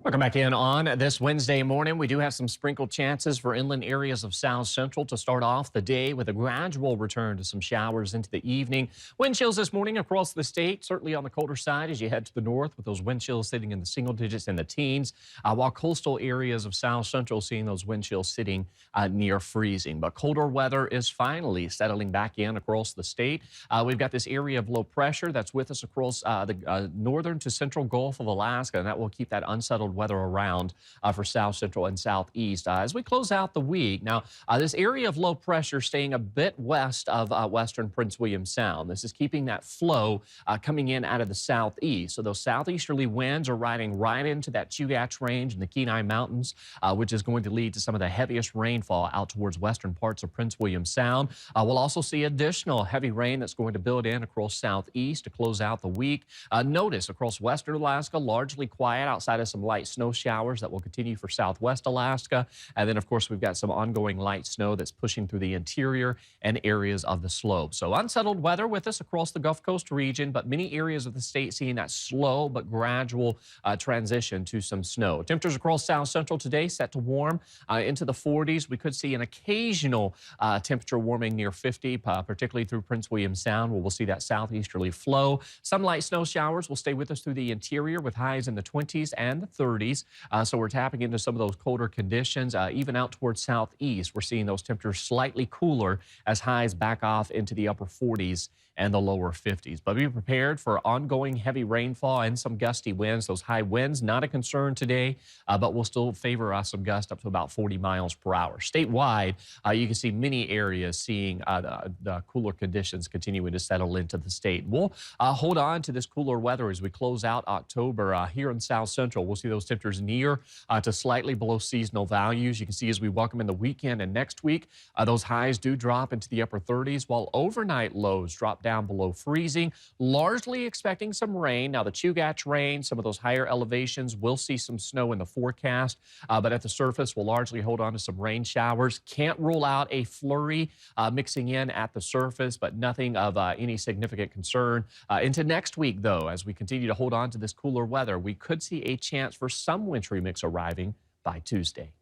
Welcome back in on this Wednesday morning. We do have some sprinkled chances for inland areas of South Central to start off the day with a gradual return to some showers into the evening. Wind chills this morning across the state, certainly on the colder side as you head to the north with those wind chills sitting in the single digits and the teens, while coastal areas of South Central seeing those wind chills sitting near freezing. But colder weather is finally settling back in across the state. We've got this area of low pressure that's with us across the northern to central Gulf of Alaska, and that will keep that unsettled weather around for South Central and Southeast as we close out the week. Now, this area of low pressure staying a bit west of western Prince William Sound. This is keeping that flow coming in out of the southeast. So those southeasterly winds are riding right into that Chugach Range and the Kenai Mountains, which is going to lead to some of the heaviest rainfall out towards western parts of Prince William Sound. We'll also see additional heavy rain that's going to build in across southeast to close out the week. Notice across western Alaska, largely quiet outside of some light snow showers that will continue for southwest Alaska. And then, of course, we've got some ongoing light snow that's pushing through the interior and areas of the slope. So unsettled weather with us across the Gulf Coast region, but many areas of the state seeing that slow but gradual transition to some snow. Temperatures across South Central today set to warm into the 40s. We could see an occasional temperature warming near 50, particularly through Prince William Sound, where we'll see that southeasterly flow. Some light snow showers will stay with us through the interior with highs in the 20s and the 30s. So we're tapping into some of those colder conditions. Even out towards southeast, we're seeing those temperatures slightly cooler as highs back off into the upper 40s and the lower 50s. But be prepared for ongoing heavy rainfall and some gusty winds. Those high winds, not a concern today, but will still favor some gusts up to about 40 miles per hour. Statewide, you can see many areas seeing the cooler conditions continuing to settle into the state. We'll hold on to this cooler weather as we close out October here in South Central. We'll see those temperatures near to slightly below seasonal values. You can see as we welcome in the weekend and next week, those highs do drop into the upper 30s, while overnight lows drop down below freezing, largely expecting some rain. Now, the Chugach Range, some of those higher elevations will see some snow in the forecast, but at the surface, we'll largely hold on to some rain showers. Can't rule out a flurry mixing in at the surface, but nothing of any significant concern. Into next week, though, as we continue to hold on to this cooler weather, we could see a chance for some wintry mix arriving by Tuesday.